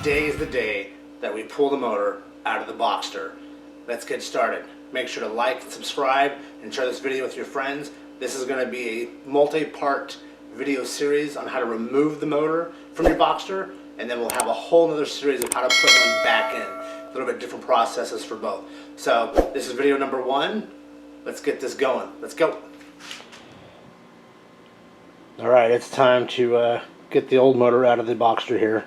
Today is the day that we pull the motor out of the Boxster. Let's get started. Make sure to like and subscribe and share this video with your friends. This is going to be a multi-part video series on how to remove the motor from your Boxster, and then we'll have a whole other series of how to put one back in. A little bit different processes for both. So this is video number 1. Let's get this going. Let's go. Alright, it's time to get the old motor out of the Boxster here.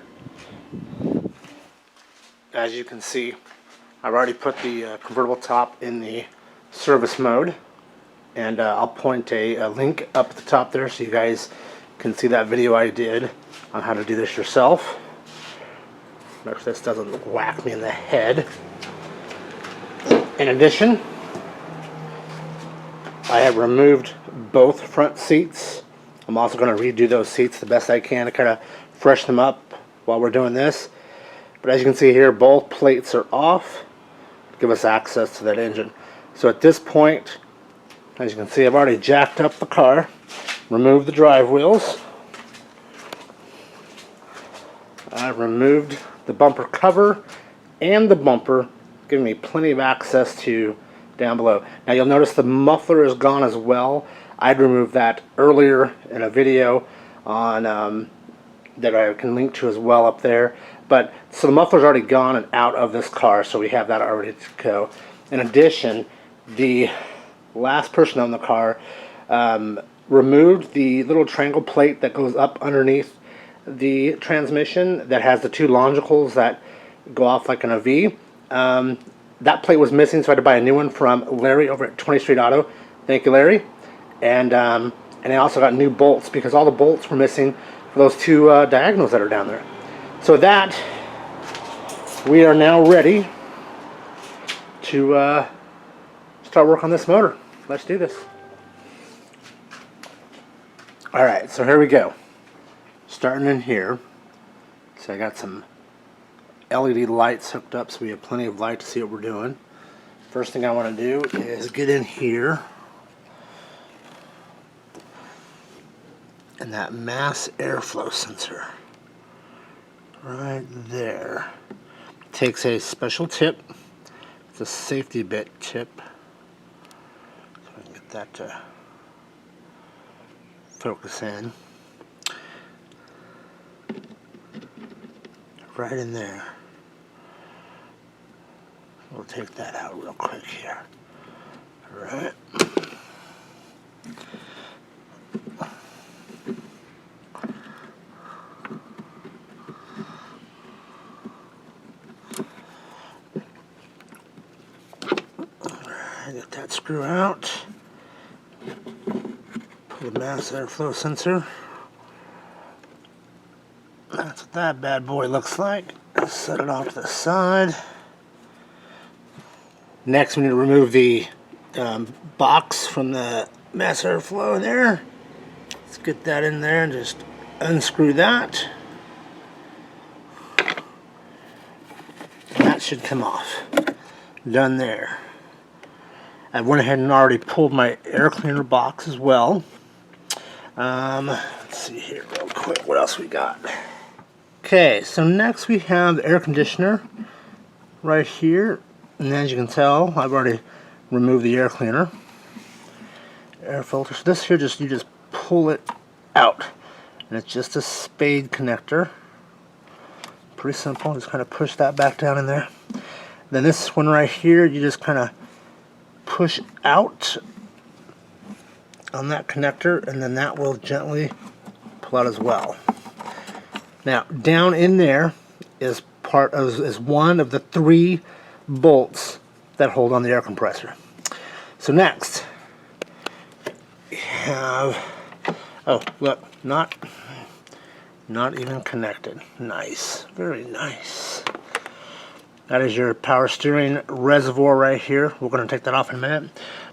As you can see, I've already put the convertible top in the service mode, and I'll point a link up at the top there so you guys can see that video I did on how to do this yourself. Make sure this doesn't whack me in the head. In addition, I have removed both front seats. I'm also going to redo those seats the best I can to kind of freshen them up while we're doing this. But as you can see here, both plates are off to give us access to that engine. So at this point, as you can see, I've already jacked up the car, removed the drive wheels. I've removed the bumper cover and the bumper, giving me plenty of access to down below. Now you'll notice the muffler is gone as well. I'd removed that earlier in a video on that I can link to as well up there. But so the muffler's already gone and out of this car, so we have that already to go. In addition, the last person on the car removed the little triangle plate that goes up underneath the transmission that has the two longicles that go off like in a V. That plate was missing, so I had to buy a new one from Larry over at 20th Street Auto. Thank you, Larry. And I also got new bolts because all the bolts were missing for those two diagonals that are down there. So with that, we are now ready to start work on this motor. Let's do this. Alright, so here we go. Starting in here. So I got some LED lights hooked up so we have plenty of light to see what we're doing. First thing I want to do is get in here and that mass airflow sensor right there. Takes a special tip. It's a safety bit tip. So I can get that to focus in. Right in there. We'll take that out real quick here. All right. Get that screw out. Pull the mass airflow sensor. That's what that bad boy looks like. Set it off to the side. Next, we need to remove the box from the mass airflow there. Let's get that in there and just unscrew that. And that should come off. Done there. I went ahead and already pulled my air cleaner box as well. Let's see here real quick. What else we got? Okay, so next we have the air conditioner right here. And as you can tell, I've already removed the air cleaner. Air filter. So this here, you just pull it out. And it's just a spade connector. Pretty simple. Just kind of push that back down in there. Then this one right here, you just kind of push out on that connector, and then that will gently pull out as well. Now, down in there is one of the 3 bolts that hold on the air compressor. So next, we have, oh look, not even connected. Nice, very nice. That is your power steering reservoir right here. We're going to take that off in a minute.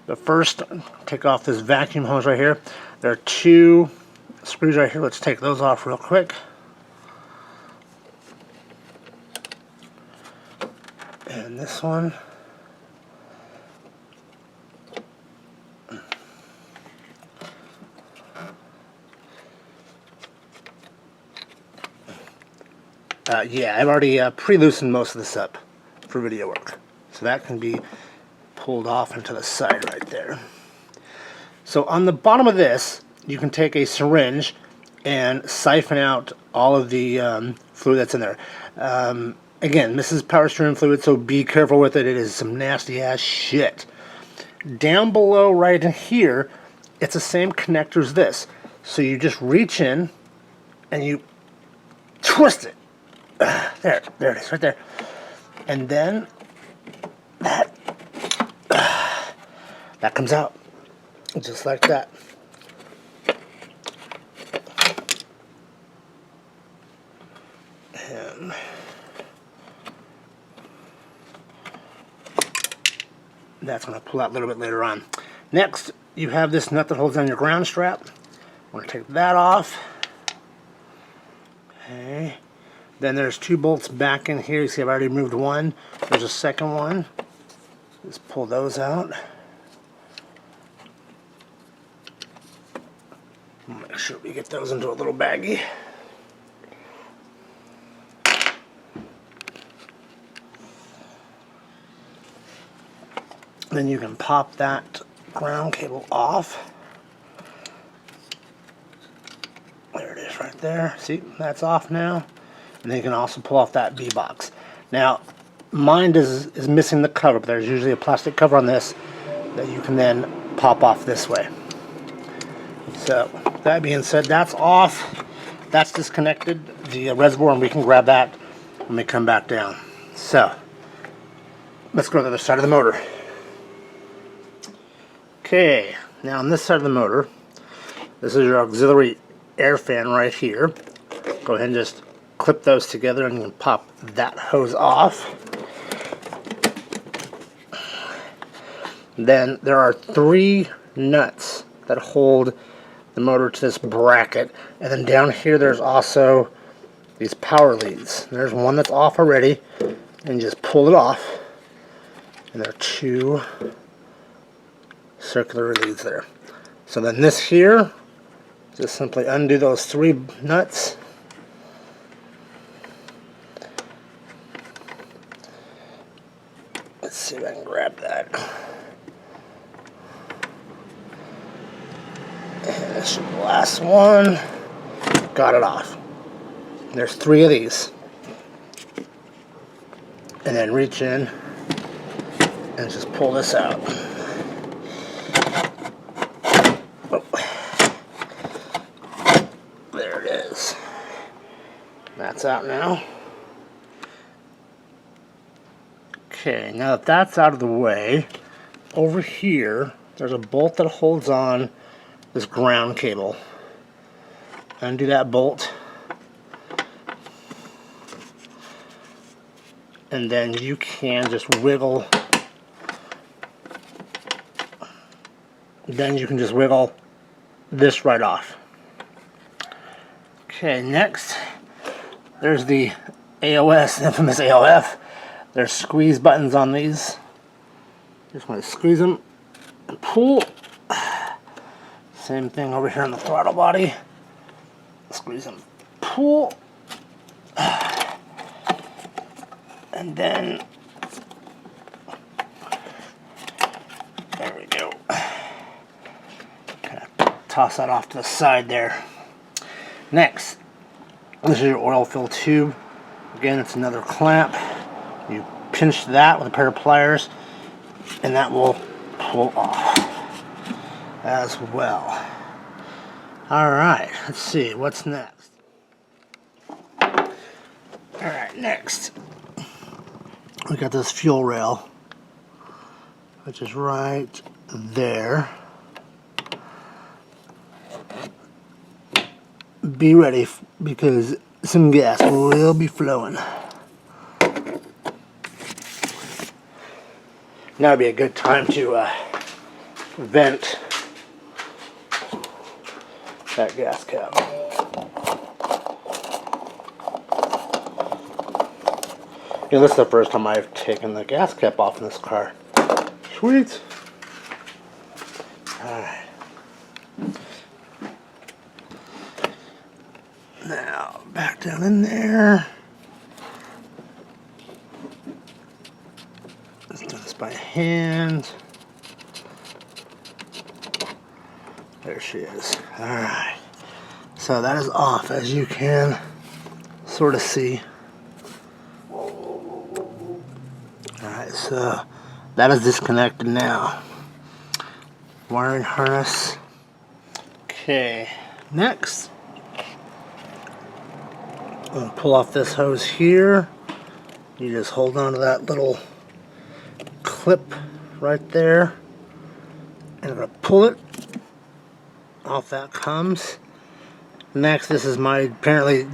But first, take off this vacuum hose right here. There are 2 screws right here. Let's take those off real quick. And this one. Yeah, I've already pre-loosened most of this up for video work. So that can be pulled off into the side right there. So on the bottom of this, you can take a syringe and siphon out all of the fluid that's in there. Again, this is power steering fluid, so be careful with it. It is some nasty ass shit. Down below right in here, it's the same connector as this. So you just reach in and you twist it. There it is, right there. And then that comes out just like that. And that's going to pull out a little bit later on. Next, you have this nut that holds on your ground strap. I'm going to take that off. Okay. Then there's two bolts back in here. You see I've already removed one. There's a second one. Just pull those out. Make sure we get those into a little baggie. Then you can pop that ground cable off. There it is right there. See, that's off now. And then you can also pull off that B-box. Now, mine is missing the cover, but there's usually a plastic cover on this that you can then pop off this way. So, that being said, that's off. That's disconnected, the reservoir, and we can grab that when we come back down. So, let's go to the other side of the motor. Okay, now on this side of the motor, this is your auxiliary air fan right here. Go ahead and just clip those together and you can pop that hose off. Then there are 3 nuts that hold the motor to this bracket, and then down here there's also these power leads. There's one that's off already, and you just pull it off, and there are 2 circular leads there. So then this here, just simply undo those 3 nuts. Let's see if I can grab that. And this should be the last one. Got it off. There's 3 of these. And then reach in and just pull this out. There it is. That's out now. Okay, now that that's out of the way, over here there's a bolt that holds on this ground cable. Undo that bolt, and then you can just wiggle. Then you can just wiggle this right off. Okay, next there's the AOS, infamous AOF. There's squeeze buttons on these. Just want to squeeze them and pull. Same thing over here on the throttle body. Squeeze them, pull. And then, there we go. Kind of toss that off to the side there. Next, this is your oil fill tube. Again, it's another clamp. You pinch that with a pair of pliers, and that will pull off as well. Alright, let's see, what's next? Alright, next, we got this fuel rail, which is right there. Be ready, because some gas will be flowing. Now would be a good time to vent that gas cap. You know, this is the first time I've taken the gas cap off in this car. Sweet. Alright. Now, back down in there. hand. There she is. Alright. So that is off, as you can sort of see. Alright, so that is disconnected now. Wiring harness. Okay, next, I'm going to pull off this hose here. You just hold on to that little clip right there. And I'm going to pull it. Off that comes. Next, this is my apparently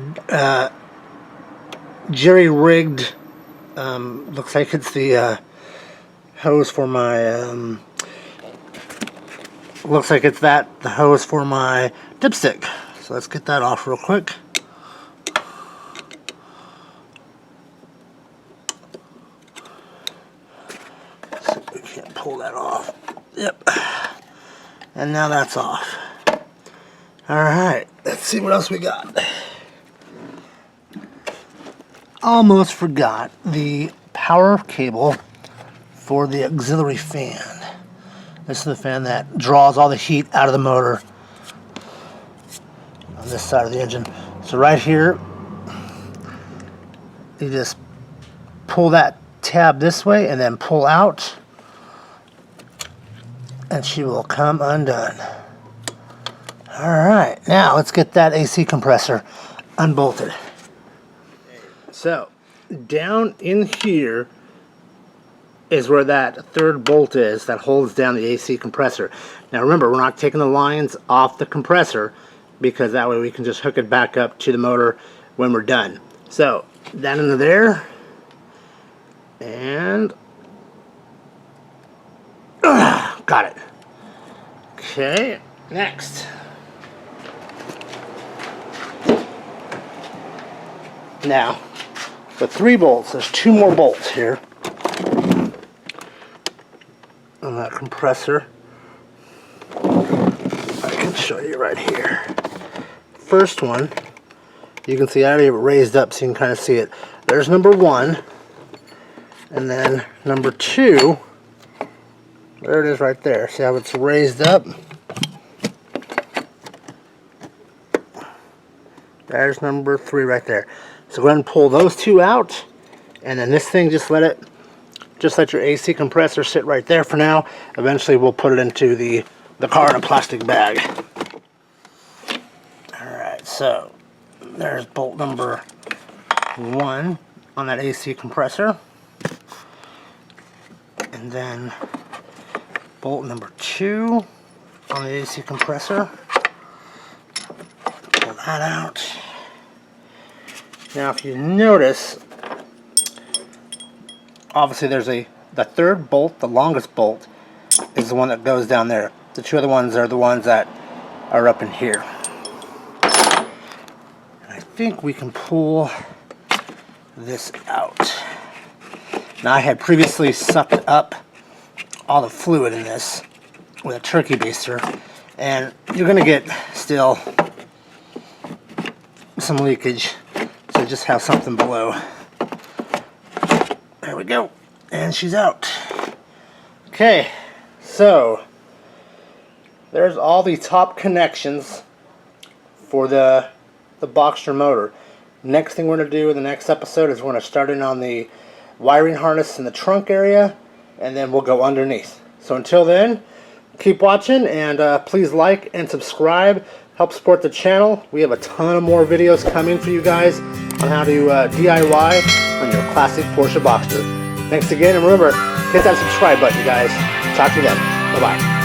jerry-rigged, looks like it's the hose for my, looks like it's the hose for my dipstick. So let's get that off real quick. See if we can't pull that off. Yep. And now that's off. Alright, let's see what else we got. Almost forgot the power cable for the auxiliary fan. This is the fan that draws all the heat out of the motor on this side of the engine. So right here, you just pull that tab this way and then pull out, and she will come undone. Alright, now let's get that AC compressor unbolted. So, down in here is where that third bolt is that holds down the AC compressor. Now remember, we're not taking the lines off the compressor because that way we can just hook it back up to the motor when we're done. So, that into there, and got it. Okay, next. Now, the 3 bolts, there's 2 more bolts here on that compressor. I can show you right here. First one, you can see I already have it raised up so you can kind of see it. There's number 1, and then number 2, there it is right there. See how it's raised up? There's number 3 right there. So go ahead and pull those 2 out, and then this thing, just let your AC compressor sit right there for now. Eventually we'll put it into the car in a plastic bag. Alright, so there's bolt number 1 on that AC compressor. And then bolt number 2 on the AC compressor. Pull that out. Now if you notice, obviously there's the third bolt, the longest bolt, is the one that goes down there. The 2 other ones are the ones that are up in here. And I think we can pull this out. Now I had previously sucked up all the fluid in this with a turkey baster, and you're going to get still some leakage. So just have something below. There we go. And she's out. Okay, so there's all the top connections for the Boxster motor. Next thing we're going to do in the next episode is we're going to start in on the wiring harness in the trunk area, and then we'll go underneath. So until then, keep watching, and please like and subscribe. Help support the channel. We have a ton of more videos coming for you guys on how to DIY on your classic Porsche Boxster. Thanks again, and remember, hit that subscribe button, you guys. Talk to you then. Bye-bye.